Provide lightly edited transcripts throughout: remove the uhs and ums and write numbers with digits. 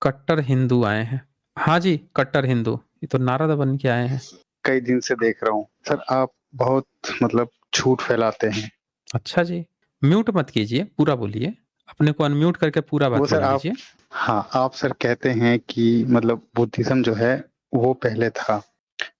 कट्टर हिंदू आए हैं। हाँ जी, कट्टर हिंदू। ये तो नारद बन के आए हैं। कई दिन से देख रहा हूँ। सर आप बहुत मतलब झूठ फैलाते हैं। अच्छा जी, म्यूट मत कीजिए, पूरा बोलिए। अपने को अनम्यूट करके पूरा वो बात सर बोल आप लीजिए। हाँ, आप सर कहते हैं कि मतलब बुद्धिज़्म जो है वो पहले था।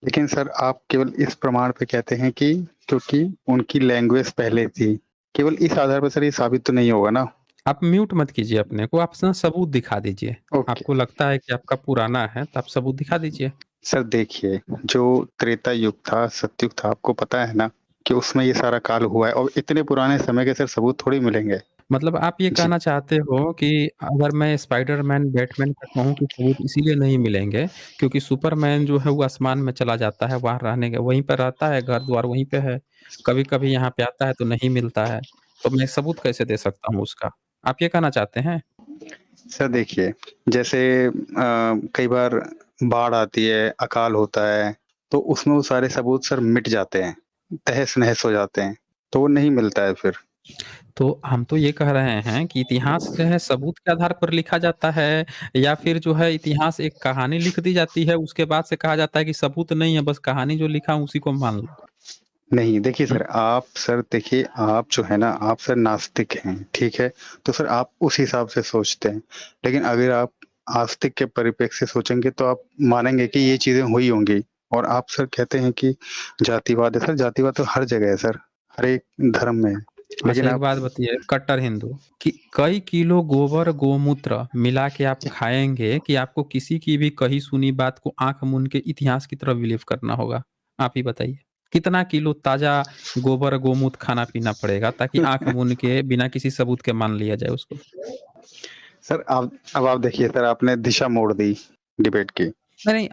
लेकिन सर आप केवल इस प्रमाण पे कहते हैं कि क्योंकि उनकी लैंग्वेज पहले थी। केवल इस आधार पर सर ये साबित तो नहीं होगा ना? आप म्यूट मत कीजिए अपने को, आप ना सबूत दिखा दीजिए। ओके। आपको लगता है कि आपका पुराना है, तो आप सबूत दिखा दीजिए। सर देखिए, जो त्रेता युग था, सतयुग था, आपको पता है ना कि उसमें ये सारा काल हुआ है और इतने पुराने समय के सर सबूत थोड़ी मिलेंगे। मतलब आप ये जी। कहना चाहते हो कि अगर मैं स्पाइडरमैन, बैटमैन का कहूँ कि सबूत इसीलिए नहीं मिलेंगे क्योंकि सुपरमैन जो है वो आसमान में चला जाता है, वहाँ रहने के वहीं पे रहता है, घर-द्वार वहीं पे है। कभी-कभी यहाँ पे आता है तो नहीं मिलता है, तो मैं सबूत कैसे दे सकता हूँ उसका? आप ये कहना चाहते हैं? सर देखिए, जैसे कई बार बाढ़ आती है, अकाल होता है, तो उसमें वो सारे सबूत सर मिट जाते हैं, तहस-नहस हो जाते हैं, तो वो नहीं मिलता है फिर। तो हम तो ये कह रहे हैं कि इतिहास जो है सबूत के आधार पर लिखा जाता है या फिर जो है इतिहास एक कहानी लिख दी जाती है, उसके बाद से कहा जाता है कि सबूत नहीं है, बस कहानी जो लिखा हूँ उसी को मान लो। नहीं, देखिए हुँ, सर, आप सर देखिए, आप जो है ना, आप सर नास्तिक हैं, ठीक है? तो सर आप उस हिसाब से सोचते हैं। लेकिन अगर आप आस्तिक के परिप्रेक्ष्य से सोचेंगे तो आप मानेंगे कि ये चीज़ें हुई होंगी और आप सर कहते हैं कि जातिवाद है, सर जातिवाद तो हर जगह है सर, हर एक धर्म में है। अच्छा लेकिन एक आप बात बताइए कट्टर हिंदू कि कई किलो गोबर, गोमूत्र मिला के आप खाएँगे कि आपको किसी की भी कही सुनी बात को आँख मूंद के इतिहास की तरफ बिलीव करना होगा? आप ही बताइए। कितना किलो ताज़ा गोबर, गोमूत्र खाना-पीना पड़ेगा ताकि आँख मूंद के बिना किसी सबूत के मान लिया जाए उसको? सर आप अब आप देखिए सर, आपने दिशा मोड़ दी डिबेट की। नहीं, नहीं,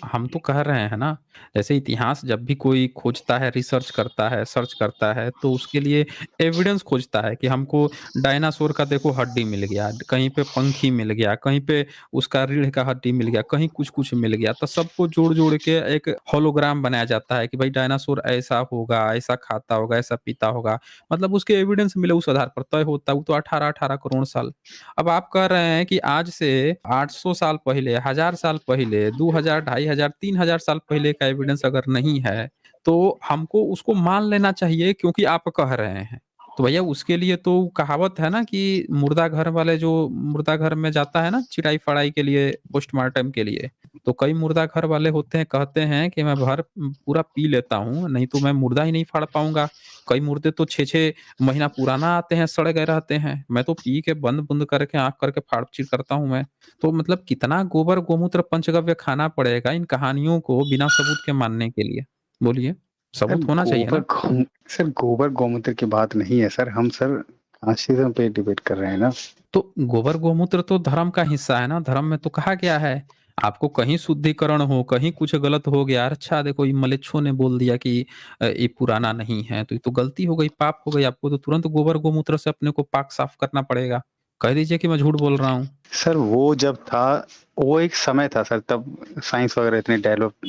हम तो कह रहे हैं ना, जैसे इतिहास जब भी कोई खोजता है, रिसर्च करता है, सर्च करता है, तो उसके लिए एविडेंस खोजता है कि हमको डायनासोर का देखो हड्डी मिल गया, कहीं पे पंखी मिल गया, कहीं पे उसका रीढ़ का हड्डी मिल गया, कहीं कुछ-कुछ मिल गया। तो सबको जोड़-जोड़ के एक होलोग्राम बनाया जाता है कि भाई डायनासोर ऐसा होगा, ऐसा खाता होगा, ऐसा पीता होगा। मतलब उसके एविडेंस मिले उस आधार पर तय होता है, वो तो 18-18 करोड़ साल। अब आप कह रहे हैं कि आज से 800 साल पहले, 1000 साल पहले, 2000, 2500, 3000 साल पहले का एविडेंस अगर नहीं है, तो हमको उसको मान लेना चाहिए क्योंकि आप कह रहे हैं। तो भैया उसके लिए तो कहावत है ना कि मुर्दा घर वाले जो मुर्दा घर में जाता है ना चिराई-फड़ाई के लिए, पोस्टमार्टम के लिए, तो कई मुर्दा घर वाले होते हैं कहते हैं कि मैं भर पूरा पी लेता हूँ, नहीं तो मैं मुर्दा ही नहीं फाड़ पाऊँगा। कई मुर्दे तो 6-6 महीना पुराना आते हैं, सड़ गए रहते हैं। मैं तो पी के बंद-बुंद करके आँख करके फाड़-चीर करता हूँ मैं। तो मतलब कितना गोबर, गोमूत्र, पंचगव्य खाना पड़ेगा इन कहानियों को बिना सबूत के मानने के लिए? बोलिए, सर सबूत होना चाहिए गोबर ना? गौ सर गोबर गौमूत्र की बात नहीं है सर, हम सर कास्टिज़्म पे डिबेट कर रहे हैं ना। तो गोबर, गोमूत्र तो धर्म का हिस्सा है ना, धर्म में तो कहा गया है, आपको कहीं शुद्धिकरण हो, कहीं कुछ गलत हो गया, अच्छा देखो ये म्लेच्छों ने बोल दिया कि ये पुराना नहीं है, तो ये तो गलती हो गई, पाप हो गई, आपको तो तुरंत गोबर, गोमूत्र से अपने को पाक साफ करना पड़ेगा। कह दीजिए कि मैं झूठ बोल रहा हूँ। सर वो जब था, वो एक समय था सर, तब साइंस वगैरह इतनी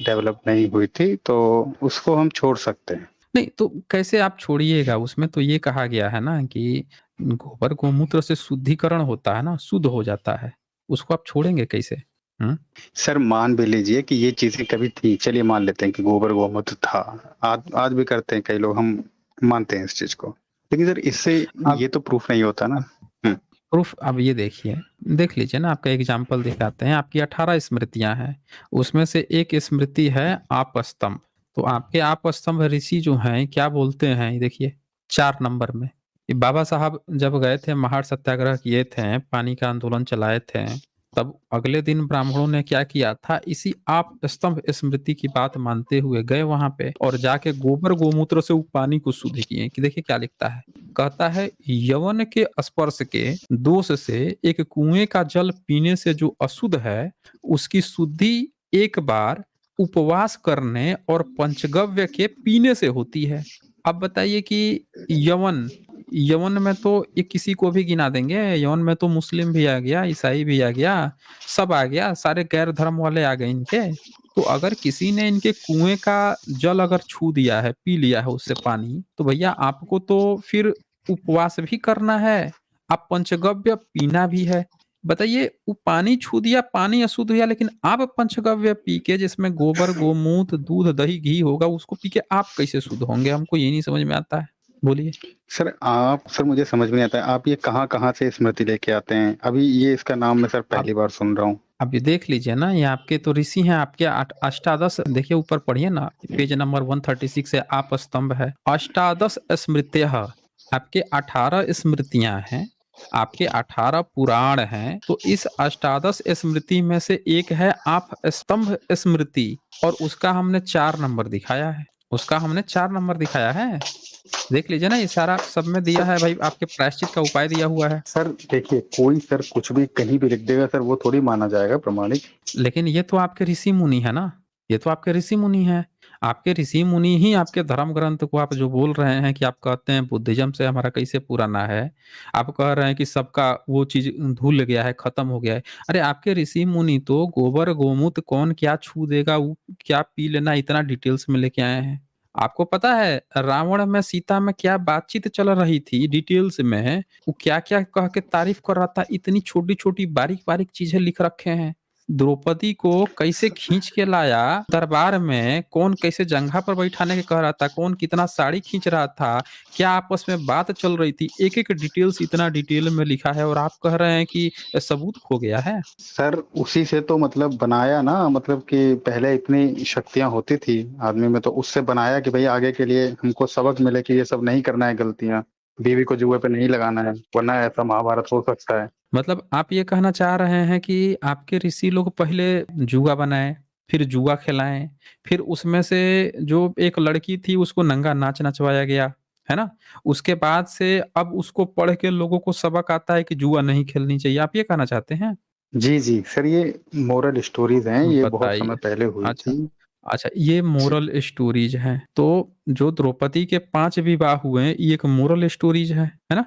डेवलप नहीं हुई थी, तो उसको हम छोड़ सकते हैं। नहीं, तो कैसे आप छोड़िएगा? उसमें तो ये कहा गया है ना कि गोबर गोमूत्र से शुद्धिकरण होता है ना, शुद्ध हो जाता है। उसको आप छोड़ेंगे कैसे? हुँ? सर मान भी लीजिए कि ये चीज़ें कभी थी, चलिए मान लेते हैं कि गोबर गौमूत्र था। आज आज भी करते हैं कई लोग, हम मानते हैं इस चीज़ को। लेकिन सर इससे अब ये तो प्रूफ नहीं होता ना। अब हुँ। प्रूफ़ अब ये देखिए, देख लीजिए ना आपका एग्ज़ाम्पल दिखाते हैं, आपकी 18 स्मृतियाँ हैं, उसमें से एक स्मृति है आपस्तंभ। तो आपके आपस्तंभ ऋषि जो हैं, क्या बोलते हैं ये देखिए 4 नंबर में, कि बाबा साहब जब गए थे महार सत्याग्रह किए थे, पानी का आंदोलन चलाए थे, तब अगले दिन ब्राह्मणों ने क्या किया था, इसी आपस्तंभ स्मृति की बात मानते हुए गए वहाँ पे और जाके गोबर गोमूत्र से वो पानी को शुद्ध किए, कि देखिए क्या लिखता है। कहता है यवन के स्पर्श के दोष से एक कुएं का जल पीने से जो अशुद्ध है उसकी शुद्धि एक बार उपवास करने और पंचगव्य के पीने से होती है। अब बताइए कि यवन यवन में तो ये किसी को भी गिना देंगे, यवन में तो मुस्लिम भी आ गया, ईसाई भी आ गया, सब आ गया, सारे गैर धर्म वाले आ गए इनके। तो अगर किसी ने इनके कुएं का जल अगर छू दिया है, पी लिया है उससे पानी, तो भैया आपको तो फिर उपवास भी करना है, आप पंचगव्य पीना भी है। बताइए वो पानी छू दिया, पानी अशुद्ध हुआ लेकिन आप पंचगव्य पी के जिसमें गोबर, गोमूत्र, दूध, दही, घी होगा उसको पी के आप कैसे शुद्ध होंगे? हमको ये नहीं समझ में आता है। बोलिए। सर मुझे समझ में नहीं आता है, आप ये कहाँ-कहाँ से स्मृति लेके आते हैं? अभी ये इसका नाम मैं सर आप पहली बार सुन रहा हूँ। अब ये देख लीजिए ना, ये आपके तो ऋषि हैं, आपके अष्टादश देखिए ऊपर पढ़िए ना, पेज नंबर 136 है, आप स्तंभ है। अष्टादश स्मृतयः, आपके 18 स्मृतियाँ हैं, आपके 18 पुराण हैं, तो इस अष्टादश स्मृति में से एक है आप स्तंभ स्मृति और उसका हमने 4 नंबर दिखाया है। उसका हमने 4 नंबर दिखाया है। देख लीजिए ना, ये सारा सब में दिया है भाई, आपके प्रायश्चित का उपाय दिया हुआ है। सर देखिए, कोई सर कुछ भी कहीं भी लिख देगा सर, वो थोड़ी माना जाएगा प्रमाणिक। लेकिन ये तो आपके ऋषि मुनि है ना, ये तो आपके ऋषि मुनि हैं। आपके ऋषि मुनि ही आपके धर्म ग्रंथ को आप जो बोल रहे हैं कि आप कहते हैं बुद्धिज़्म से हमारा कैसे पुराना है। आप कह रहे हैं कि सबका वो चीज़ धुल गया है, खत्म हो गया है। अरे आपके ऋषि मुनि तो गोबर, गोमूत्र कौन क्या छू देगा, वो क्या पी लेना इतना डिटेल्स में लेके आए हैं। आपको पता है रावण में सीता में क्या बातचीत चल रही थी डिटेल्स में, वो क्या-क्या कह के तारीफ़ कर रहा था, इतनी छोटी-छोटी, बारीक-बारीक चीज़ें लिख रखे हैं। द्रौपदी को कैसे स खींच के लाया दरबार में, कौन कैसे जंघा पर बैठाने के कह रहा था, कौन कितना साड़ी खींच रहा था, क्या आपस में बात चल रही थी, एक-एक डिटेल्स इतना डिटेल में लिखा है और आप कह रहे हैं कि सबूत खो गया है। सर उसी से तो मतलब बनाया ना, मतलब कि पहले इतनी शक्तियाँ होती थी आदमी में, तो उससे बनाया कि भई आगे के लिए हमको सबक मिले कि ये सब नहीं करना है गलतियाँ। बीवी को जुए पे नहीं लगाना है, वरना ऐसा महाभारत हो सकता है। मतलब आप ये कहना चाह रहे हैं कि आपके ऋषि लोग पहले जुआ बनाए, फिर जुआ खिलाएँ, फिर उसमें से जो एक लड़की थी उसको नंगा नाच नचवाया गया, है ना? उसके बाद से अब उसको पढ़ के लोगों को सबक आता है कि जुआ नहीं खेलनी चाहिए, आप ये कहना चाहते हैं? जी, जी। सर ये मोरल स्टोरीज़ हैं, ये बहुत समय बताइए। पहले हुई अच्छा, थी। अच्छा ये जी। मोरल स्टोरीज़ हैं, तो जो द्रौपदी के 5 विवाह हुए, ये एक मोरल स्टोरीज़ है ना?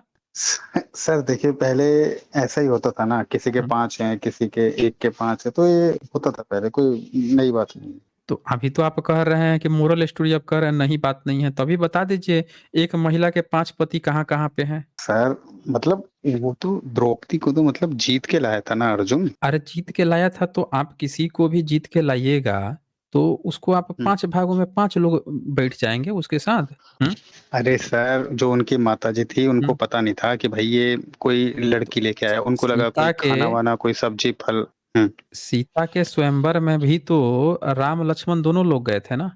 सर देखिए पहले ऐसा ही होता था ना, किसी के हुँ। 5 हैं, किसी के 1 के 5 है, तो ये होता था पहले, कोई नई बात नहीं है। तो अभी तो आप कह रहे हैं कि मोरल स्टोरी आप कह रहे हैं नई बात नहीं है, तो अभी बता दीजिए एक महिला के 5 पति कहाँ-कहाँ पे हैं? सर मतलब वो तो द्रौपदी को तो मतलब जीत के लाया था ना अर्जुन। अरे जीत के लाया था तो आप किसी को भी जीत के लाइएगा, तो उसको आप हुँ। 5 भागों में 5 लोग बैठ जाएँगे उसके साथ। हुँ, अरे सर जो उनकी माताजी थी उनको हुँ। पता नहीं था कि भई ये कोई तो लड़की लेके आया, उनको लगा सीता कोई के खाना-वाना, कोई सब्जी, फल। हुँ। सीता के स्वयंवर में भी तो राम लक्ष्मण दोनों लोग गए थे ना?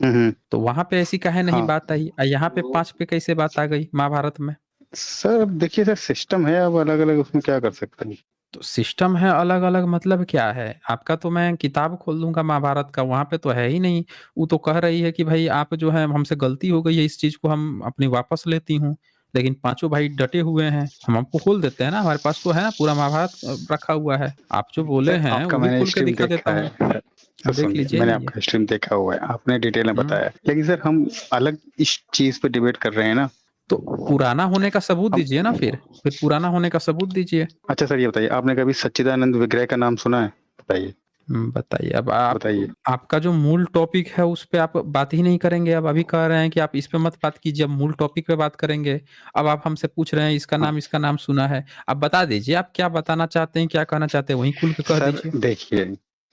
हुँ, हुँ। तो वहाँ पे ऐसी काहे नहीं हाँ। बात आई? यहाँ पे 5 पे कैसे बात आ गई महाभारत में? सर देखिए सर सिस्टम है, अब अलग-अलग उसमें क्या कर सकते हैं। तो सिस्टम है अलग-अलग मतलब क्या है? आपका तो मैं किताब खोल दूँगा महाभारत का, वहाँ पे तो है ही नहीं। वो तो कह रही है कि भई आप जो है हमसे गलती हो गई है, इस चीज़ को हम अपनी वापस लेती हूँ। लेकिन पाँचों भाई डटे हुए हैं, हम आपको खोल देते हैं ना, हमारे पास तो है ना पूरा महाभारत रखा हुआ है। आप जो बोले सर हैं आपका वही मैंने खोल के स्ट्रीम दिखा देता देखा है। हूँ। सर देख सुनिए, लीजिए मैंने ये। आपका स्ट्रीम देखा हुआ है, आपने डिटेल में हुँ, बताया। लेकिन सर हम अलग इस चीज़ पे डिबेट कर रहे हैं ना। तो पुराना होने का सबूत हम दीजिए ना फिर। फिर पुराना होने का सबूत दीजिए। अच्छा सर ये बताइए, आपने कभी सच्चिदानंद विग्रह का नाम सुना है? बताइए, बताइए अब आप बताइए। आपका जो मूल टॉपिक है उस पे आप बात ही नहीं करेंगे। अब अभी कह रहे हैं कि आप इस पे मत बात कीजिए, अब मूल टॉपिक पे बात करेंगे। अब आप हमसे पूछ रहे हैं हाँ। इसका नाम सुना है। आप बता दीजिए आप क्या बताना चाहते हैं, क्या कहना चाहते हैं वहीं खुल के कह सर दीजिए। देखिए,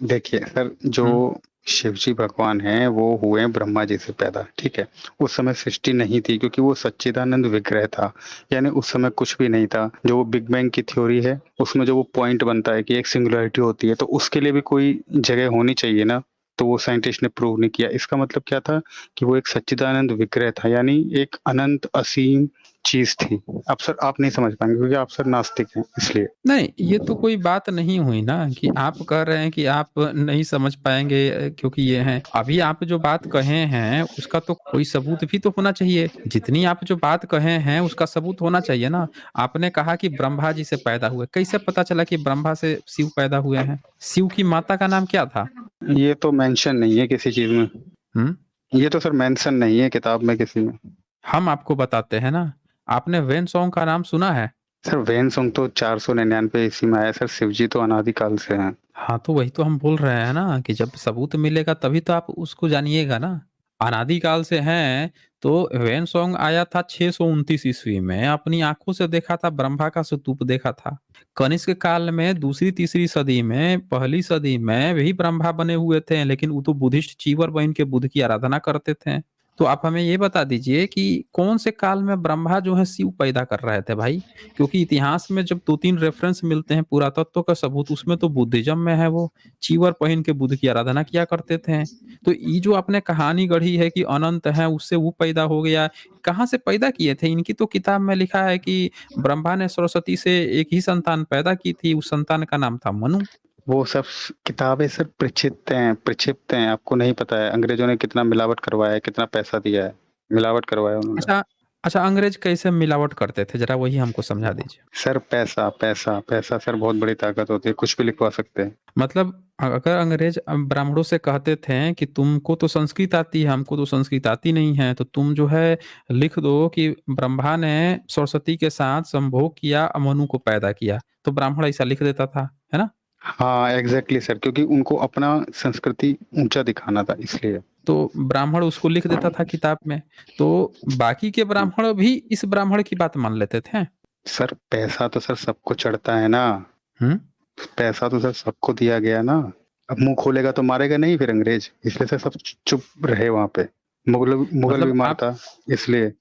देखिए सर जो हुँ, शिव जी भगवान हैं वो हुए ब्रह्मा जी से पैदा, ठीक है? उस समय सृष्टि नहीं थी क्योंकि वो सच्चिदानंद विग्रह था, यानी उस समय कुछ भी नहीं था। जो वो बिग बैंग की थ्योरी है, उसमें जो वो पॉइंट बनता है कि एक सिंगुलैरिटी होती है, तो उसके लिए भी कोई जगह होनी चाहिए ना, तो वो साइंटिस्ट ने प्रूव नहीं किया। इसका मतलब क्या था कि वो एक सच्चिदानंद विग्रह था, यानी एक अनंत असीम चीज़ थी। अब सर आप नहीं समझ पाएँगे क्योंकि आप सर नास्तिक हैं इसलिए। नहीं ये तो कोई बात नहीं हुई ना कि आप कह रहे हैं कि आप नहीं समझ पाएँगे क्योंकि ये हैं। अभी आप जो बात कहे हैं उसका तो कोई सबूत भी तो होना चाहिए। जितनी आप जो बात कहे हैं उसका सबूत होना चाहिए ना। आपने कहा कि ब्रह्मा जी से पैदा हुए, कैसे पता चला कि ब्रह्मा से शिव पैदा हुए हैं? शिव की माता का नाम क्या था? ये तो मेंशन नहीं है किसी चीज़ में। हुँ? ये तो सर मेंशन नहीं है किताब में किसी में। हम आपको बताते हैं ना। आपने वेन सॉन्ग का नाम सुना है? सर वेनसोंग तो 499 ईस्वी में आया, सर शिवजी तो अनादि काल से हैं। हाँ, तो वही तो हम बोल रहे हैं ना कि जब सबूत मिलेगा तभी तो आप उसको जानिएगा ना। अनादि काल से हैं, तो वेन सॉन्ग आया था 629 ईस्वी में, अपनी आँखों से देखा था, ब्रह्मा का स्तूप देखा था। कनिष्क काल में दूसरी-तीसरी सदी में, पहली सदी में भी ब्रह्मा बने हुए थे, लेकिन वो तो बुद्धिस्ट चीवर बन के बुद्ध की आराधना करते थे। तो आप हमें ये बता दीजिए कि कौन से काल में ब्रह्मा जो है शिव पैदा कर रहे थे भाई? क्योंकि इतिहास में जब 2-3 रेफ़रेंस मिलते हैं पुरातत्व का सबूत, उसमें तो बुद्धिज़्म में है वो, चीवर पहन के बुद्ध की आराधना किया करते थे। तो ये जो आपने कहानी गढ़ी है कि अनंत है, उससे वो पैदा हो गया, कहाँ से पैदा किए थे? इनकी तो किताब में लिखा है कि ब्रह्मा ने सरस्वती से एक ही संतान पैदा की थी, उस संतान का नाम था मनु। वो सब किताबें सिर्फ प्रक्षिप्त हैं, आपको नहीं पता है अंग्रेजों ने कितना मिलावट करवाया है, कितना पैसा दिया है, मिलावट करवाया उन्होंने। अच्छा अच्छा अंग्रेज कैसे मिलावट करते थे? ज़रा वही हमको समझा दीजिए। सर पैसा सर बहुत बड़ी ताकत होती है, कुछ भी लिखवा सकते हैं। मतलब अगर अंग्रेज ब्राह्मणों से कहते थे कि तुमको तो संस्कृत आती है, हमको तो संस्कृत आती नहीं है, तो तुम जो है लिख दो कि ब्रह्मा ने सरस्वती के साथ संभोग किया, मनु को पैदा किया। तो ब्राह्मण ऐसा लिख देता था, है ना? हाँ, एग्ज़ैक्टली सर, क्योंकि उनको अपना संस्कृति ऊँचा दिखाना था इसलिए। तो ब्राह्मण उसको लिख देता था किताब में। तो बाकी के ब्राह्मण भी इस ब्राह्मण की बात मान लेते थे। सर पैसा तो सर सबको चढ़ता है ना, हुँ? पैसा तो सर सबको दिया गया ना। अब मुँह खोलेगा तो मारेगा नहीं फिर अंग्रेज, इसलिए सर सब चुप रहे वहाँ पे। मुगल मतलब बीमार आप था इसलिए।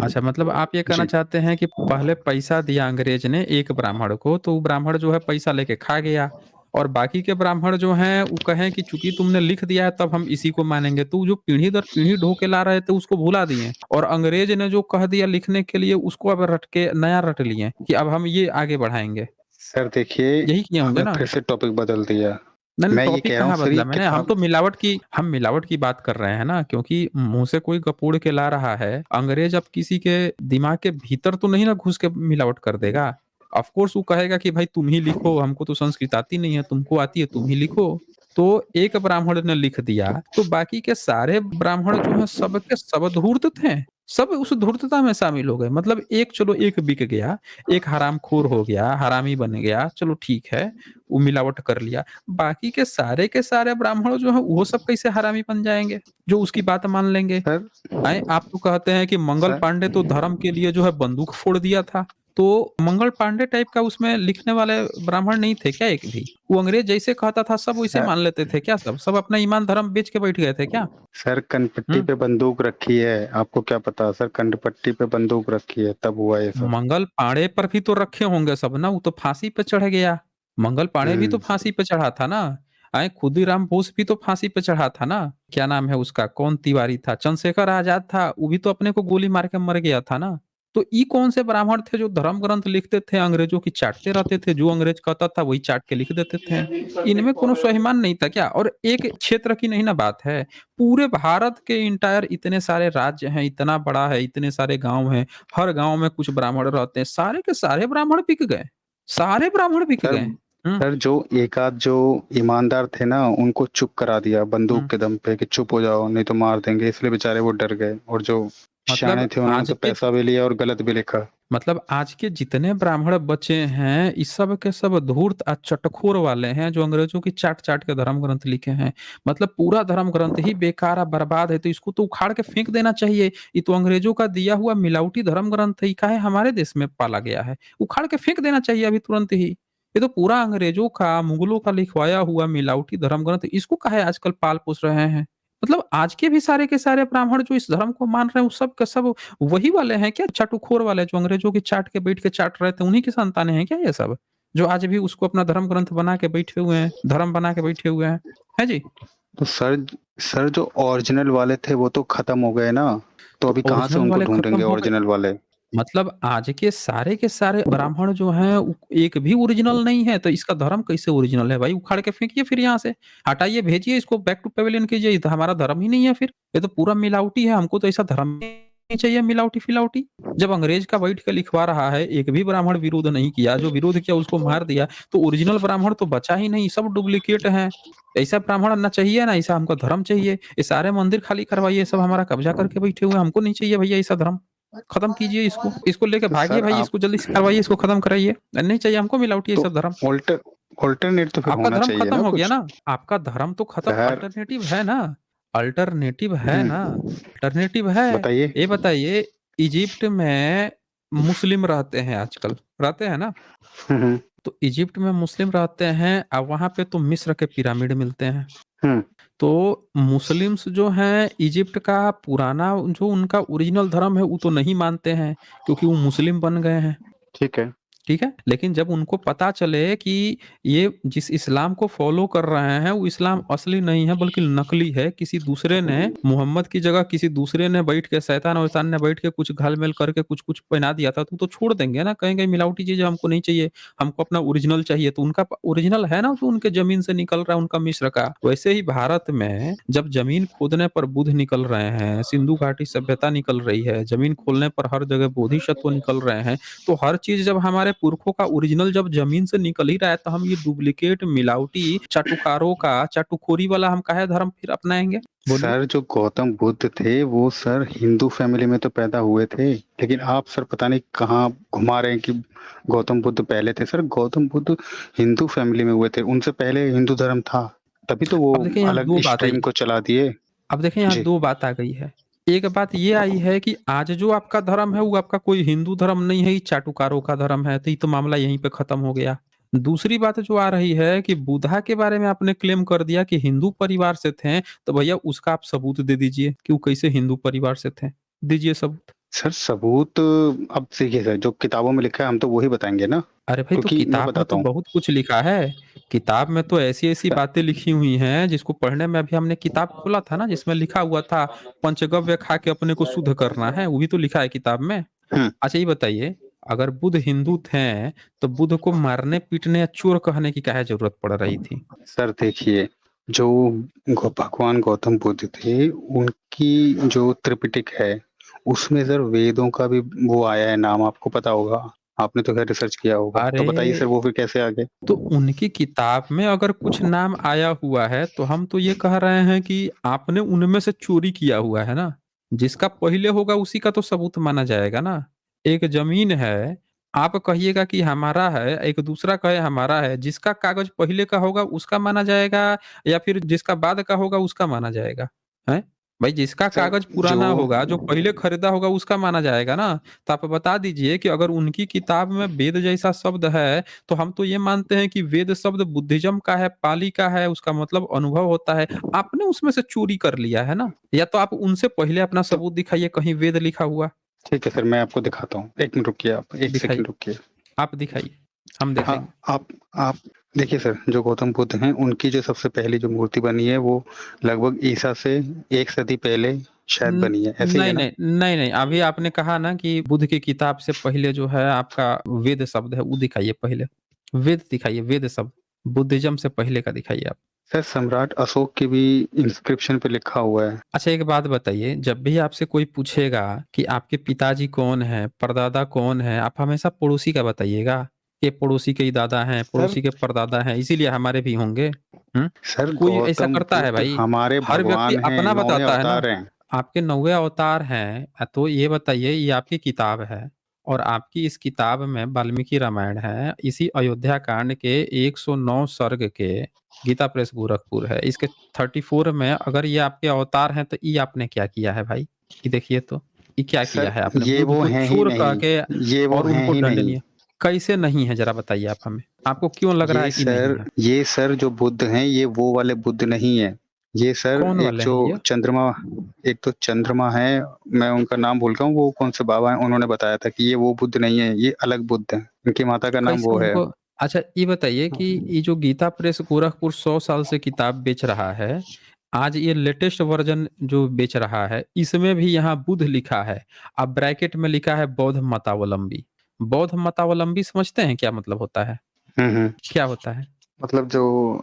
अच्छा मतलब आप ये कहना जी, चाहते हैं कि पहले पैसा दिया अंग्रेज ने एक ब्राह्मण को, तो वो ब्राह्मण जो है पैसा लेके खा गया और बाकी के ब्राह्मण जो हैं वो कहें कि चूँकि तुमने लिख दिया है तब हम इसी को मानेंगे। तो जो पीढ़ी दर पीढ़ी ढो के ला रहे थे उसको भुला दिए और अंग्रेज ने जो कह दिया लिखने के लिए उसको अब रट के नया रट लिए कि अब हम ये आगे बढ़ाएँगे। सर देखिए यही किए होंगे आपने ना? फिर से टॉपिक बदल दिया। नहीं, नहीं मैं ये टॉपिक कह रहा हूँ कहाँ सर ये बदला मैंने, किताब हम मिलावट की बात कर रहे हैं ना क्योंकि मुँह से कोई गपूड़ के ला रहा है, अंग्रेज़ अब किसी के दिमाग के भीतर तो नहीं ना घुस के मिलावट कर देगा। ऑफ़ कोर्स वो कहेगा कि भाई तुम ही लिखो, हमको तो संस्कृत आती नहीं है, तुमको आती है तुम ही लिखो। तो एक ब्राह्मण ने लिख दिया, तो बाकी के सारे ब्राह्मण जो हैं सब के सब धूर्त थे। सब उस धूर्तता में शामिल हो गए। मतलब एक चलो एक बिक गया, एक हरामखोर हो गया, हरामी बन गया, चलो ठीक है, वो मिलावट कर लिया। बाकी के सारे ब्राह्मण जो हैं वो सब कैसे हरामी बन जाएँगे, जो उसकी बात मान लेंगे? सर आप तो कहते हैं कि मंगल सर पांडे तो धर्म के लिए जो है बंदूक फोड़ दिया था। तो मंगल पांडे टाइप का उसमें लिखने वाले ब्राह्मण नहीं थे क्या एक भी? वो अंग्रेज जैसे कहता था सब वैसे सर मान लेते थे क्या सब? सब अपना ईमान धर्म बेच के बैठ गए थे क्या? सर कनपट्टी हुँ? पे बंदूक रखी है, आपको क्या पता? सर कनपट्टी पे बंदूक रखी है तब हुआ ये सब। मंगल पांडे पर भी तो रखे होंगे सब ना, वो तो फांसी पे चढ़ गया। मंगल पांडे भी तो हुँ, फांसी पे चढ़ा था ना। खुदीराम बोस भी तो फांसी पे चढ़ा था ना। क्या नाम है उसका? कौन तिवारी था? चंद्रशेखर आजाद था, वो भी तो अपने को गोली मार के मर गया था ना। तो ये कौन से ब्राह्मण थे जो धर्म ग्रंथ लिखते थे, अंग्रेजों की चाटते रहते थे, जो अंग्रेज कहता था वही चाट के लिख देते थे। इनमें कोनो स्वाभिमान नहीं था क्या? और एक क्षेत्र की नहीं ना बात है, पूरे भारत के एंटायर इतने सारे राज्य हैं, इतना बड़ा है, इतने सारे गाँव हैं, हर गाँव में कुछ ब्राह्मण रहते हैं, सारे के सारे ब्राह्मण बिक गए। सारे ब्राह्मण बिक सर गए। हुँ, सर जो एकाध जो ईमानदार थे ना, उनको चुप करा दिया बंदूक हुँ। के दम पे कि चुप हो जाओ, नहीं तो मार देंगे, इसलिए बेचारे वो डर गए और जो मतलब शाणे थे उन्होंने आज तो के पैसा भी लिया और गलत भी लिखा। आज के जितने ब्राह्मण बचे हैं, ये सब के सब धूर्त चटखोर वाले हैं, जो अंग्रेजों की चाट-चाट के धर्म ग्रंथ लिखे हैं। मतलब पूरा धर्म ग्रंथ ही बेकार है, बर्बाद है, तो इसको तो उखाड़ के फेंक देना चाहिए। ये तो अंग्रेजों का दिया हुआ मिलावटी धर्म ग्रंथ है, ये काहे हमारे देश में पाला गया है? उखाड़ के फेंक देना चाहिए अभी तुरंत ही। ये तो पूरा अंग्रेजों का, मुगलों का लिखवाया हुआ मिलावटी धर्म ग्रंथ, इसको काहे आजकल पाल-पोस रहे हैं? मतलब आज के सारे ब्राह्मण जो इस धर्म को मान रहे हैं, वो सब के सब वही वाले हैं क्या चाटुखोर वाले जो अंग्रेजों की चाट के बैठ के चाट रहे थे, उन्हीं की संतानें हैं क्या ये सब? जो आज भी उसको अपना धर्म ग्रंथ बना के बैठे हुए हैं, धर्म बना के बैठे हुए हैं। हैं जी? तो सर जो ओरिजिनल वाले थे वो तो खत्म हो गए ना, तो तो अभी कहाँ से ओरिजिनल उनको वाले खत्म ढूँढेंगे हो गए। ओरिजिनल वाले? मतलब आज के सारे ब्राह्मण जो हैं एक भी ओरिजिनल नहीं है, तो इसका धर्म कैसे ओरिजिनल है भाई? उखाड़ के फेंकिए फिर यहाँ से। हटाइए, भेजिए इसको बैक टू पेविलियन कीजिए, ये तो हमारा धर्म ही नहीं है फिर। ये तो पूरा मिलावटी है, हमको तो ऐसा धर्म ही नहीं चाहिए मिलावटी-फिलावटी। जब अंग्रेज का बैठ के लिखवा रहा है, एक भी ब्राह्मण विरोध नहीं किया, जो विरोध किया उसको मार दिया, तो ओरिजिनल ब्राह्मण तो बचा ही नहीं, सब डुप्लीकेट हैं। ऐसा ब्राह्मण ना चाहिए ना ऐसा हमको धर्म चाहिए। ये सारे मंदिर खाली करवाइए, सब हमारा कब्जा करके बैठे हुए हैं, हमको नहीं चाहिए भैया ऐसा धर्म। खत्म कीजिए इसको, इसको लेके तो भागिए सर भाई, आप इसको जल्दी से करवाइए, इसको खत्म कराइए। नहीं चाहिए हमको मिलावटी ये तो सब धर्म। ऑल्टर ऑल्टरनेट तो फिर आपका होना धर्म चाहिए खत्म ना हो गया कुछ? ना, आपका धर्म तो खत्म, सर अल्टरनेटिव है ना, अल्टरनेटिव है ना, हुँ, अल्टरनेटिव है। बताइए? ये बताइए इजिप्ट में मुस्लिम रहते हैं आजकल, रहते हैं ना? हुँ, हुँ। तो इजिप्ट में मुस्लिम रहते हैं, वहाँ पे तो मिस्र के पिरामिड मिलते हैं। हुँ, तो मुस्लिम्स जो हैं इजिप्ट का पुराना जो उनका ओरिजिनल धर्म है वो तो नहीं मानते हैं, क्योंकि वो मुस्लिम बन गए हैं। ठीक है। ठीक है? लेकिन जब उनको पता चले कि ये जिस इस्लाम को फ़ॉलो कर रहे हैं, वो इस्लाम असली नहीं है बल्कि नकली है, किसी दूसरे ने मोहम्मद की जगह किसी दूसरे ने बैठ के शैतान-वैतान ने बैठ के कुछ घाल-मेल करके कुछ-कुछ पहना दिया था, तो छोड़ देंगे ना, कहेंगे मिलावटी चीज़ें हमको नहीं चाहिए, हमको अपना ओरिजिनल चाहिए। तो उनका प ओरिजिनल है ना जो उनके ज़मीन से निकल रहा है उनका मिस्र का। वैसे ही भारत में जब ज़मीन खोदने पर बुद्ध निकल रहे हैं, सिंधु घाटी सभ्यता निकल रही है, ज़मीन खोलने पर हर जगह बोधिसत्व निकल रहे हैं, तो हर चीज़ जब हमारे पुरखों का ओरिजिनल जब ज़मीन से निकल ही रहा है, तो हम ये डुप्लीकेट, मिलावटी, चाटुकारों का चाटुखोरी वाला हम काहे धर्म फिर अपनाएँगे? बोलिए। सर जो गौतम बुद्ध थे वो सर हिंदू फैमिली में तो पैदा हुए थे, लेकिन आप सर पता नहीं कहाँ घुमा रहे हैं कि गौतम बुद्ध पहले थे। सर गौतम बुद्ध हिंदू फैमिली में हुए थे, उनसे पहले हिंदू धर्म था, तभी तो वो अब देखिए यहाँ अलग 2 बात आई। स्ट्रीम को चला दिए। अब देखिए यहाँ जी, 2 बात आ गई है। एक बात ये आई है कि आज जो आपका धर्म है वो आपका कोई हिंदू धर्म नहीं है, ये चाटुकारों का धर्म है, तो ये तो मामला यहीं पे खत्म हो गया। दूसरी बात जो आ रही है कि बुद्धा के बारे में आपने क्लेम कर दिया कि हिंदू परिवार से थे, तो भैया उसका आप सबूत दे दीजिए कि वो कैसे हिंदू परिवार से थे? दीजिए सबूत। सर सबूत अब देखिए सर जो किताबों में लिखा है हम तो वही बताएँगे ना, अरे भाई, तो क्योंकि मैं किताब में बताता तो हूँ। बहुत कुछ लिखा है। किताब में तो ऐसी-ऐसी स बातें लिखी हुई हैं जिसको पढ़ने में अभी हमने किताब खोला था ना जिसमें लिखा हुआ था पंचगव्य खा के अपने को शुद्ध करना है, वो भी तो लिखा है किताब में। हुँ, अच्छा ये बताइए, अगर बुद्ध हिंदू थे, तो बुद्ध को मारने-पीटने या चोर कहने की काहे ज़रूरत पड़ रही थी? सर देखिए, जो भगवान गौतम बुद्ध थे, उनकी जो त्रिपिटक है, उसमें सर वेदों का भी वो आया है नाम आपको पता होगा। आपने तो खैर रिसर्च किया होगा, तो बताइए अरे! सर वो फिर कैसे आ गए? तो उनकी किताब में अगर कुछ नाम आया हुआ है, तो हम तो ये कह रहे हैं कि आपने उनमें से चोरी किया हुआ है ना। जिसका पहले होगा उसी का तो सबूत माना जाएगा ना। एक ज़मीन है, आप कहिएगा कि हमारा है, एक दूसरा कहे हमारा है, जिसका कागज़ पहले का होगा उसका माना जाएगा या फिर जिसका बाद का होगा उसका माना जाएगा? हैं? भाई जिसका सर कागज़ जो पुराना होगा, जो पहले खरीदा होगा उसका माना जाएगा ना। तो आप बता दीजिए कि अगर उनकी किताब में वेद जैसा शब्द है, तो हम तो ये मानते हैं कि वेद शब्द बुद्धिज़्म का है, पाली का है, उसका मतलब अनुभव होता है। आपने उसमें से चोरी कर लिया है ना, या तो आप उनसे पहले अपना तो सबूत दिखाइए कहीं वेद लिखा हुआ, ठीक है सर मैं आपको दिखाता हूँ। 1 मिनट रुकिए आप, 1 दिखाइए। सेकंड रुकिए। आप दिखाइए, हम हाँ, देखेंगे। आप देखिए सर, जो गौतम बुद्ध हैं, उनकी जो सबसे पहली जो मूर्ति बनी है, वो लगभग ईसा से 1 सदी पहले शायद बनी है, ऐसे ही है नहीं, ना? नहीं, नहीं, नहीं, अभी आपने कहा ना कि बुद्ध की किताब से पहले जो है आपका वेद शब्द है, वो दिखाइए पहले। वेद दिखाइए, वेद शब्द, बुद्धिज़्म से पहले का दिखाइए आप। सर सम्राट अशोक की भी इंस्क्रिप्शन पे लिखा हुआ है। अच्छा एक बात बताइए, जब भी आपसे कोई पूछेगा कि आपके पिताजी कौन हैं, परदादा कौन है, आप हमेशा पड़ोसी का बताइएगा। ये पड़ोसी के ही दादा हैं, सर पड़ोसी के परदादा हैं, इसीलिए हमारे भी होंगे। हुँ? सर कोई ऐसा गौतम करता है बुद्ध भाई, हमारे हर व्यक्ति भगवान हैं, अपना 9वें बताता है ना। अवतार हैं। आपके 9वें अवतार हैं तो ये बताइए ये आपकी किताब है और आपकी इस किताब में वाल्मीकि रामायण है, इसी अयोध्या कांड के 109 सर्ग के गीता प्रेस गोरखपुर है। इसके 34 में अगर ये आपके अवतार हैं तो ये आपने क्या किया है भाई? ये देखिए तो, ये क्या किया सर है आपने? ये बुद्ध वो को हैं ही चोर कह नहीं, के ये वो और हैं उनको ही नहीं। दंडनीय कैसे नहीं है ज़रा बताइए आप हमें? आपको क्यों लग रहा है कि नहीं है? ये सर जो बुद्ध हैं, ये वो वाले बुद्ध नहीं हैं। ये सर कौन वाले हैं ये? एक तो चंद्रमा है, मैं उनका नाम भूल गया हूँ, वो कौन से बाबा हैं, उन्होंने बताया था कि ये वो बुद्ध नहीं है, ये अलग बुद्ध हैं। इनकी माता का नाम कैसे वो है। उनको अच्छा ये बताइए कि ये जो गीता प्रेस गोरखपुर 100 साल से किताब बेच रहा है, आज ये लेटेस्ट वर्ज़न जो बेच रहा है, इसमें भी यहाँ बुद्ध लिखा है। अब ब्रैकेट में लिखा है बौद्ध मतावलंबी। बौद्ध मतावलंबी समझते हैं क्या मतलब होता है? हुँ, हुँ। क्या होता है? मतलब जो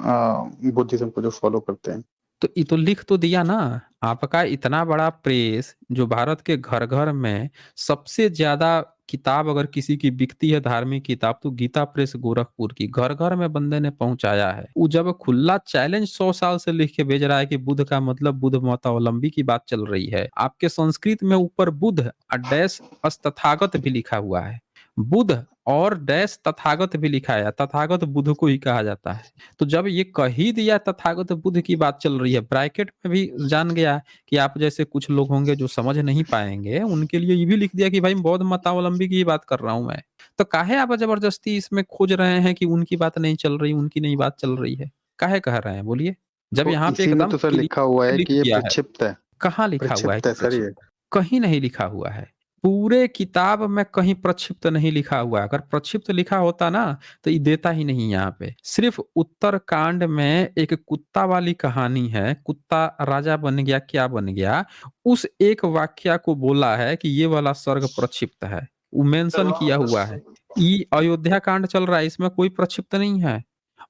बुद्धिज़्म को जो फ़ॉलो करते हैं। तो ये तो लिख तो दिया ना, आपका इतना बड़ा प्रेस जो भारत के घर-घर में सबसे ज़्यादा किताब अगर किसी की बिकती है धार्मिक किताब तो गीता प्रेस गोरखपुर की, घर-घर में बंदे ने पहुँचाया है। वो जब खुला चैलेंज 100 साल से लिख के भेज रहा है कि बुद्ध का मतलब बुद्ध मतावलंबी की बात चल रही है। आपके संस्कृत में ऊपर बुद्ध डैश तथागत भी लिखा हुआ है। बुद्ध और डैश तथागत भी लिखा है, तथागत बुद्ध को ही कहा जाता है। तो जब ये कह ही दिया तथागत बुद्ध की बात चल रही है, ब्रैकेट में भी जान गया कि आप जैसे कुछ लोग होंगे जो समझ नहीं पाएँगे, उनके लिए ये भी लिख दिया कि भाई बौद्ध मतावलंबी की ही बात कर रहा हूँ मैं। तो काहे आप ज़बरदस्ती इसमें खोज रहे हैं कि उनकी बात नहीं चल रही, उनकी नहीं बात चल रही है? काहे कह रहे हैं बोलिए? जब तो यहाँ पे इसी में एकदम तो सर लिखा हुआ क्लियर है लिख कि ये दिया है। प्रक्षिप्त है। कहाँ लिखा हुआ है प्रक्षिप्त कि है सर प्रक्षिप्त? ये। कहीं नहीं लिखा हुआ है। पूरे किताब में कहीं प्रक्षिप्त नहीं लिखा हुआ है। अगर प्रक्षिप्त लिखा होता ना, तो ये देता ही नहीं यहाँ पे। सिर्फ़ उत्तरकांड में एक कुत्ता वाली कहानी है, कुत्ता राजा बन गया, क्या बन गया, उस एक वाकया को बोला है कि ये वाला सर्ग प्रक्षिप्त है। वो मेंशन किया हुआ है। ये अयोध्या कांड चल रहा है, इसमें कोई प्रक्षिप्त नहीं है।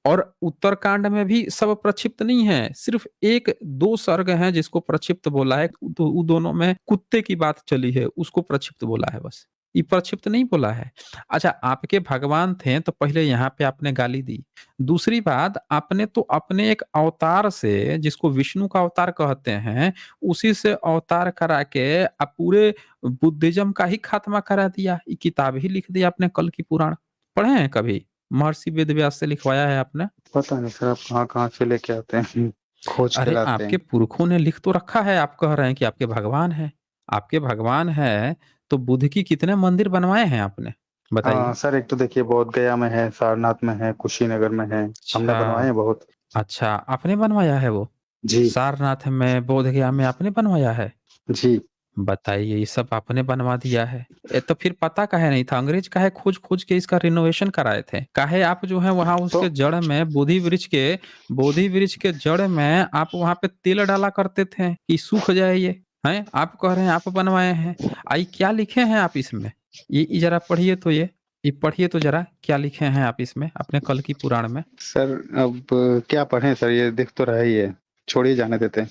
और उत्तरकांड में भी सब प्रक्षिप्त नहीं है, सिर्फ़ 1-2 सर्ग हैं जिसको प्रक्षिप्त बोला है, तो वो दोनों में कुत्ते की बात चली है, उसको प्रक्षिप्त बोला है बस। ये प्रक्षिप्त नहीं बोला है। अच्छा, आपके भगवान थे तो पहले यहाँ पे आपने गाली दी। दूसरी बात, आपने तो अपने एक अवतार से, जिसको विष्णु का अवतार कहते हैं, उसी से अवतार करा के आप पूरे बुद्धिज़्म का ही खात्मा करा दिया। ये किताब ही लिख दी आपने, कल्कि की पुराण। पढ़े हैं कभी? महर्षि वेदव्यास से लिखवाया है आपने? पता नहीं सर आप कहाँ-कहाँ से लेके आते हैं, खोज के अरे! लाते आपके हैं। पुरखों ने लिख तो रखा है, आप कह रहे हैं कि आपके भगवान हैं। आपके भगवान हैं, तो बुद्ध की कितने मंदिर बनवाए हैं आपने? बताइए। सर एक तो देखिए बोध गया में है, सारनाथ में है, कुशीनगर में है, हमने बनवाए अच्छा, हैं बहुत। अच्छा आपने बनवाया है वो? जी, सारनाथ में, बोधगया में आपने बनवाया है? जी। बताइए, ये सब आपने बनवा दिया है। तो फिर पता काहे नहीं था? अंग्रेज काहे खोज-खोज के इसका रिनोवेशन कराए थे? काहे आप जो है वहाँ तो उसके जड़ में बोधि वृक्ष के जड़ में आप वहाँ पे तेल डाला करते थे कि सूख जाए ये, हैं? आप कह रहे हैं आप बनवाए हैं। ये क्या लिखे हैं आप इसमें? ये ज़रा पढ़िए तो ये पढ़िए तो ज़रा, क्या लिखे हैं आप इसमें अपने कल की पुराण में? सर अब क्या पढ़ें सर ये दिख तो रहा ही है, छोड़िए जाने देते हैं।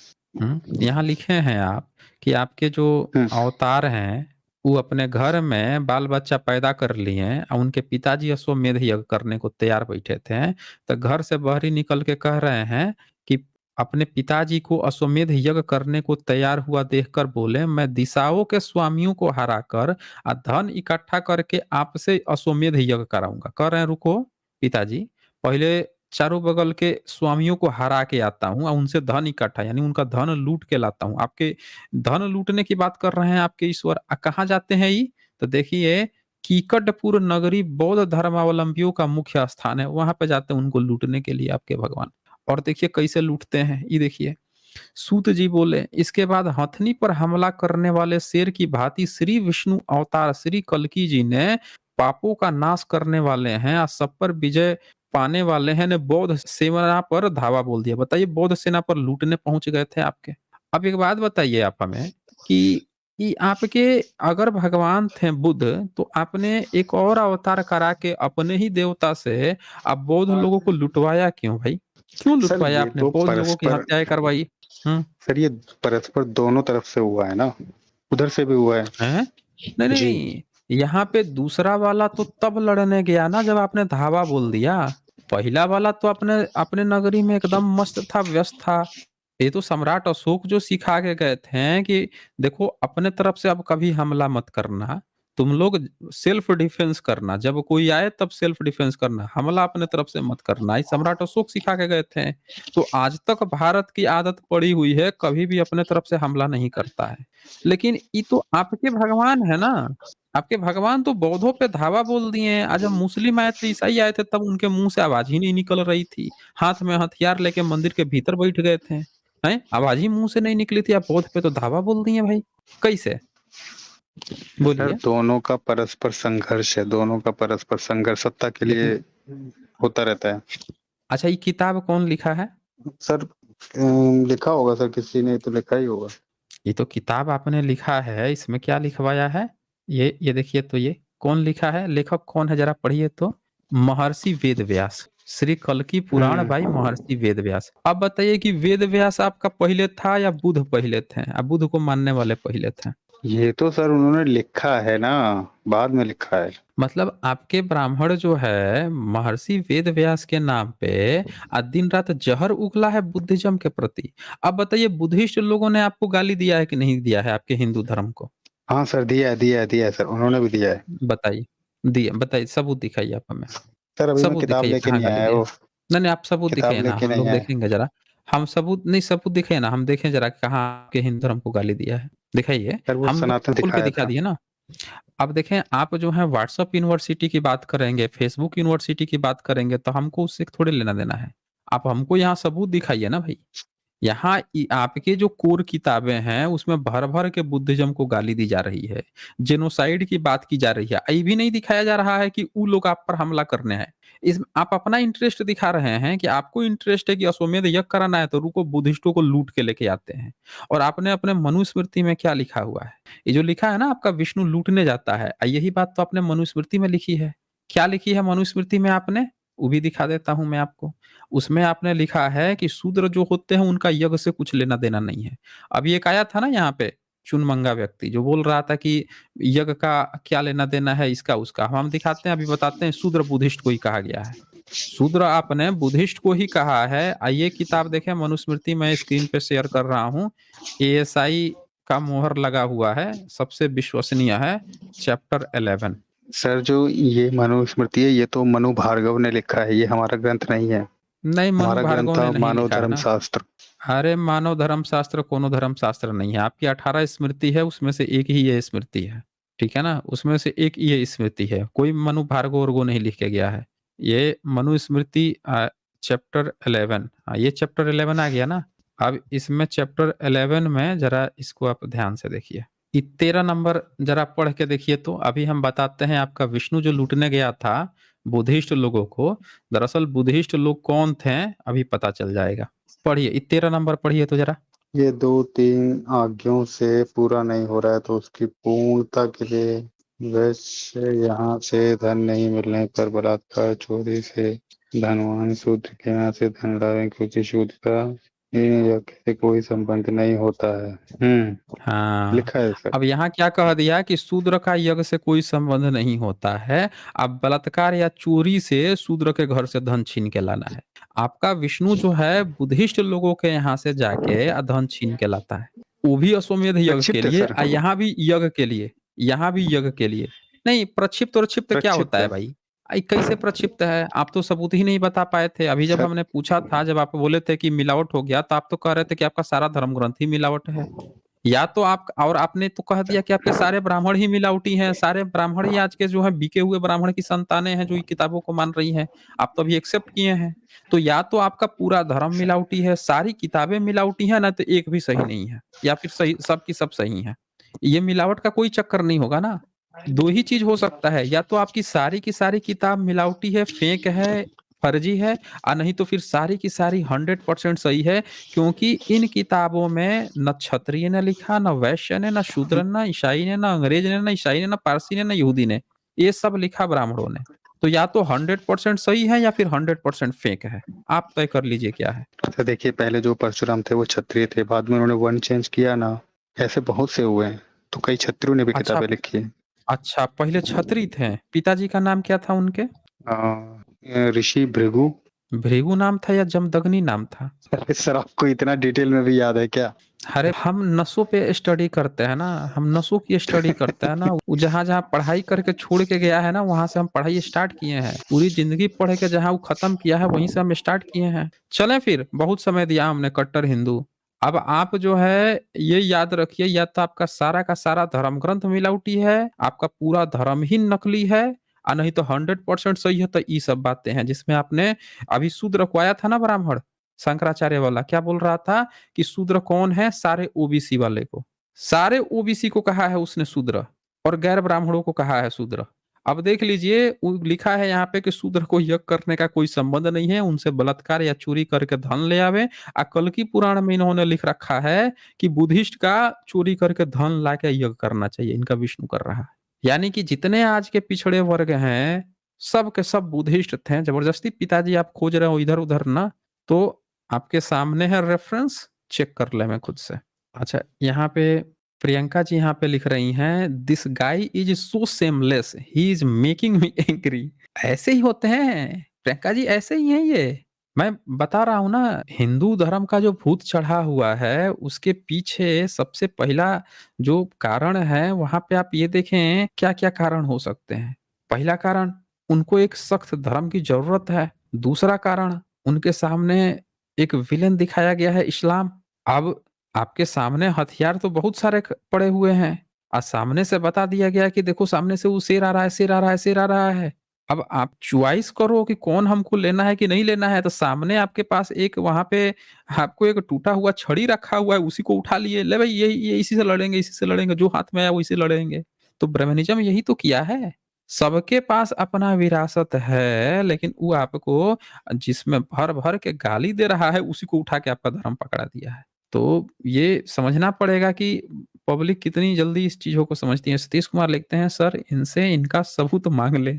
यहाँ लिखे हैं आप कि आपके जो हुँ, अवतार हैं, वो अपने घर में बाल-बच्चा पैदा कर लिए और उनके पिताजी अश्वमेध यज्ञ करने को तैयार बैठे थे। तो घर से बाहरी निकल के कह रहे हैं कि अपने पिताजी को अश्वमेध यज्ञ करने को तैयार हुआ देखकर बोले, "मैं दिशाओं के स्वामियों को हराकर धन इकट्ठा करके आपसे अश्वमेध यज्ञ कराऊँगा।" कह रहे हैं, "रुको पिताजी, पहले चारों बगल के स्वामियों को हरा के आता हूँ और उनसे धन इकट्ठा यानी उनका धन लूट के लाता हूँ। आपके धन लूटने की बात कर रहे हैं आपके ईश्वर। कहाँ जाते हैं ये? तो देखिए कीकटपुर नगरी बौद्ध धर्मावलंबियों का मुख्य स्थान है। वहाँ पे जाते हैं उनको लूटने के लिए आपके भगवान। और देखिए कैसे लूटते हैं, ये देखिए। सूत जी बोले, इसके बाद हथनी पर हमला करने वाले शेर की भांति श्री विष्णु अवतार श्री कल्कि जी ने पापों का नाश करने वाले हैं और सब पर विजय पाने वाले हैं ने बौद्ध सेना पर धावा बोल दिया। बताइए बौद्ध सेना पर लूटने पहुंच गए थे आपके। अब एक बात बताइए आप हमें कि आपके अगर भगवान थे बुद्ध तो आपने एक और अवतार करा के अपने ही देवता से आप बौद्ध लोगों को लुटवाया क्यों भाई? क्यों सर लुटवाया ये आपने? तो बौद्ध लोगों की परस्पर हत्याएँ करवाई। हुँ, सर ये परस्पर दोनों तरफ से हुआ है ना, उधर से भी हुआ है। हैं? नहीं, जी। नहीं, यहाँ पे दूसरा वाला तो तब लड़ने गया ना जब आपने धावा बोल दिया। पहला वाला तो अपने अपने नगरी में एकदम मस्त था, व्यस्त था। ये तो सम्राट अशोक जो सिखा के गए थे कि देखो अपने तरफ से अब कभी हमला मत करना। तुम लोग सेल्फ डिफेंस करना, जब कोई आए तब सेल्फ डिफेंस करना, हमला अपने तरफ से मत करना। ये सम्राट अशोक सिखा के गए थे। तो आज तक भारत की आदत पड़ी हुई है, कभी भी अपने तरफ से हमला नहीं करता है। लेकिन ये तो आपके भगवान है ना, आपके भगवान तो बौद्धों पे धावा बोल दिए हैं। आज जब मुस्लिम आए थे, ईसाई आए थे तब उनके मुँह से आवाज़ ही नहीं निकल रही थी। हाथ में हथियार लेके मंदिर के भीतर बैठ गए थे। हैं? आवाज़ ही मुँह से नहीं निकली थी, आप बौद्ध पे तो धावा बोल दिए भाई। कैसे? सर बोलिए। दोनों का परस्पर संघर्ष है, दोनों का परस्पर संघर्ष सत्ता के लिए लेकिन होता रहता है। अच्छा ये किताब कौन लिखा है? सर लिखा होगा सर किसी ने तो लिखा ही होगा। ये तो किताब आपने लिखा है, इसमें क्या लिखवाया है? ये देखिए तो ये, कौन लिखा है? लेखक कौन है ज़रा पढ़िए तो? महर्षि वेदव्यास। श्री कल्कि पुराण बाई हुँ। महर्षि वेदव्यास। अब बताइए कि वेदव्यास आपका पहले था या बुद्ध पहले थे? आप बुद्ध को मानने वाले पहले थे? ये तो सर उन्होंने लिखा है ना, बाद में लिखा है। मतलब आपके ब्राह्मण जो है महर्षि वेदव्यास के नाम पे दिन-रात ज़हर उगला है बुद्धिज़्म के प्रति। अब बताइए बुद्धिस्ट लोगों ने आपको गाली दिया है कि नहीं दिया है आपके हिंदू धर्म को? हाँ सर, दिया है सर, उन्होंने भी दिया है। बताइए, दिए बताइए सबूत दिखाइए आप हमें। सर अभी मैं सबूत किताब दिखाइए लेके कहाँ नहीं गाली आया दिया है? वो, नहीं, नहीं आप सबूत किताब दिखाइए ना, लेके हम नहीं लोग आया। देखेंगे ज़रा। हम सबूत नहीं सबूत दिखाइए ना, हम देखें ज़रा कहाँ आपके हिंदू धर्म को गाली दिया है। दिखाइए, सर वो हम लोग सनातन खोल के दिखाया दिखा था। दिए ना। अब देखें आप जो है व्हाट्सएप यूनिवर्सिटी की बात करेंगे, फेसबुक यूनिवर्सिटी की बात करेंगे तो हमको उससे थोड़े लेना-देना है। आप हमको यहाँ सबूत दिखाइए ना भई। यहाँ आपके जो कोर किताबें हैं उसमें भर-भर के बुद्धिज़्म को गाली दी जा रही है। जेनोसाइड की बात की जा रही है। ये भी नहीं दिखाया जा रहा है कि वो लोग आप पर हमला करने हैं। इस आप अपना इंटरेस्ट दिखा रहे हैं कि आपको इंटरेस्ट है कि अश्वमेध यज्ञ कराना है तो रुको बुद्धिस्टों को लूट के लेके आते हैं। और आपने अपने मनुस्मृति में क्या लिखा हुआ है? ये जो लिखा है ना आपका विष्णु लूटने जाता है, यही बात तो आपने मनुस्मृति में लिखी है। क्या लिखी है मनुस्मृति में आपने? वो भी दिखा देता हूँ मैं आपको। उसमें आपने लिखा है कि शूद्र जो होते हैं उनका यज्ञ से कुछ लेना-देना नहीं है। अभी एक आया था ना यहाँ पे चुनमंगा व्यक्ति जो बोल रहा था कि यज्ञ का क्या लेना-देना है इसका उसका। हम दिखाते हैं अभी बताते हैं शूद्र बुद्धिस्ट को ही कहा गया है। शूद्र आपने बुद्धिस्ट को ही कहा है। ये किताब देखें मनुस्मृति मैं स्क्रीन पे शेयर कर रहा हूँ। एएसआई का मोहर लगा हुआ है, सबसे विश्वसनीय है, चैप्टर 11। सर जो ये मनुस्मृति है, ये तो मनु भार्गव ने लिखा है, ये हमारा ग्रंथ नहीं है। नहीं, मनु हमारा ग्रंथ भार्गव ने था नहीं मानव लिखा है ना। धर्मशास्त्र। अरे मानव धर्मशास्त्र कोनो धर्मशास्त्र नहीं है। आपकी 18 स्मृति है, उसमें से एक ही ये स्मृति है। ठीक है ना? उसमें से एक ये स्मृति है। कोई मनु भार्गव-वार्गव नहीं लिख के गया है। ये मनुस्मृति चैप्टर 11 ये चैप्टर 11 आ गया ना? अब इसमें चैप्टर 11 में ज़रा इसको आप ध्यान से देखिए। 13 नंबर ज़रा पढ़ के देखिए तो अभी हम बताते हैं आपका विष्णु जो लूटने गया था बुद्धिस्ट लोगों को, दरअसल बुद्धिस्ट लोग कौन थे अभी पता चल जाएगा। पढ़िए 13 नंबर पढ़िए तो ज़रा। ये 2-3 आज्ञों से पूरा नहीं हो रहा है तो उसकी पूर्णता के लिए वैश्य यहाँ से धन नहीं मिलने पर बलात्कार चोरी से धनवान शूद्र के यहाँ से धन लावे क्योंकि शूद्र का इन यज्ञ से कोई संबंध नहीं होता है। हाँ, लिखा है सर। अब यहाँ क्या कह दिया कि शूद्र का यज्ञ से कोई संबंध नहीं होता है। अब बलात्कार या चोरी से शूद्र के घर से धन छीन के लाना है। आपका विष्णु जो है बुद्धिस्ट लोगों के यहाँ से जाके धन छीन के लाता है। वो भी अश्वमेध यज्ञ के प्रक्षिप्त है लिए सर। यहाँ भी यज्ञ के लिए, यहाँ भी यज्ञ के लिए। नहीं प्रक्षिप्त क्या होता प्रक्षिप्त है है भाई? कैसे प्रक्षिप्त है? आप तो सबूत ही नहीं बता पाए थे। अभी जब सर। हमने पूछा था, जब आप बोले थे कि मिलावट हो गया, तो आप तो कह रहे थे कि आपका सारा धर्म ग्रंथ ही मिलावट है। या तो आप और आपने तो कह दिया कि आपके सारे ब्राह्मण ही मिलावटी हैं, सारे ब्राह्मण ही आज के जो हैं बिके हुए ब्राह्मण की संतानें हैं जो ये किताबों को मान रही हैं। आप तो अभी एक्सेप्ट किए हैं। तो या तो आपका पूरा धर्म मिलावटी है, सारी किताबें मिलावटी हैं ना तो एक भी सही नहीं है या फिर सही सब की सब सही हैं। ये मिलावट का कोई चक्कर नहीं होगा ना। 2 ही चीज़ हो सकता है, या तो आपकी सारी की सारी किताब मिलावटी है, फेक है, फर्जी है नहीं तो फिर सारी की सारी 100% सही है क्योंकि इन किताबों में ना क्षत्रिय ने लिखा, ना वैश्य ने, ना शूद्र ने, ना ईसाई ने, ना अंग्रेज ने, ना ईसाई ने, ना पारसी ने, ना यहूदी ने। ये सब लिखा ब्राह्मणों ने। तो या तो 100% सही है या फिर 100% फेक है। आप तय कर लीजिए क्या है। तो देखिए पहले जो परशुराम थे वो क्षत्रिय थे, बाद में उन्होंने वर्ण चेंज किया ना, ऐसे बहुत से हुए हैं। तो कई क्षत्रियों ने भी अच्छा, किताबें लिखी हैं। अच्छा पहले क्षत्रिय थे। पिताजी का नाम क्या था उनके? ऋषि भृगु। भृगु नाम था या जमदग्नि नाम था? अरे सर आपको इतना डिटेल में भी याद है क्या? अरे हम नसों पे स्टडी करते हैं ना, हम नसों की स्टडी करते हैं ना। वो जहाँ-जहाँ पढ़ाई करके छोड़ के गया है ना, वहाँ से हम पढ़ाई स्टार्ट किए हैं। पूरी ज़िंदगी पढ़ के जहाँ वो खत्म किया है, वहीं से हम स्टार्ट किए हैं। चलें फिर, बहुत समय दिया हमने कट्टर हिंदू। अब आप जो है ये याद रखिए या तो आपका सारा का सारा धर्म ग्रंथ मिलावटी है, आपका पूरा धर्म ही नकली है नहीं तो 100% सही है तो ये सब बातें हैं जिसमें आपने अभी शूद्र को आया था ना ब्राह्मण, शंकराचार्य वाला क्या बोल रहा था कि शूद्र कौन है? सारे ओबीसी वाले को। सारे ओबीसी को कहा है उसने शूद्र और गैर ब्राह्मणों को कहा है शूद्र। अब देख लीजिए वो लिखा है यहाँ पे कि शूद्र को यज्ञ करने का कोई संबंध नहीं है, उनसे बलात्कार या चोरी करके धन ले आवे। कल्कि पुराण में इन्होंने लिख रखा है कि बुद्धिस्ट का चोरी करके धन लाके यज्ञ करना चाहिए, इनका विष्णु कर रहा है। यानी कि जितने आज के पिछड़े वर्ग हैं, सब के सब बुद्धिस्ट थे। जबरदस्ती पिताजी आप खोज रहे हो इधर-उधर ना, तो आपके सामने है रेफरेंस, चेक कर लें मैं खुद से। अच्छा, यहाँ पे प्रियंका जी यहाँ पे लिख रही हैं, "this guy is so shameless, he is making me angry." ऐसे ही होते हैं, प्रियंका जी ऐसे ही हैं ये। मैं बता रहा हूँ ना, हिंदू धर्म का जो भूत चढ़ा हुआ है, उसके पीछे सबसे पहला जो कारण है, वहाँ पे आप ये देखें क्या-क्या कारण हो सकते हैं। पहला कारण, उनको एक सख्त धर्म की ज़रूरत है। दूसरा कारण, उनके सामने एक विलेन दिखाया गया है इस्लाम। अब आपके सामने हथियार तो बहुत सारे पड़े हुए हैं। सामने से बता दिया गया कि देखो सामने से वो शेर आ रहा है, शेर आ रहा है, शेर आ रहा है। अब आप चॉइस करो कि कौन हमको लेना है कि नहीं लेना है, तो सामने आपके पास एक वहाँ पे आपको एक टूटा हुआ छड़ी रखा हुआ है, उसी को उठा लिए, ले भई ये इसी से लड़ेंगे, इसी से लड़ेंगे, जो हाथ में आया वही से लड़ेंगे। तो ब्रह्मनिज़्म यही तो किया है। सबके पास अपना विरासत है, लेकिन वो आपको जिसमें भर-भर के गाली दे रहा है, उसी को उठा के आपका धर्म पकड़ा दिया है। तो ये समझना पड़ेगा कि पब्लिक कितनी जल्दी इस चीज़ों को समझती है। सतीश कुमार लिखते हैं, "सर इनसे इनका सबूत माँग लें।"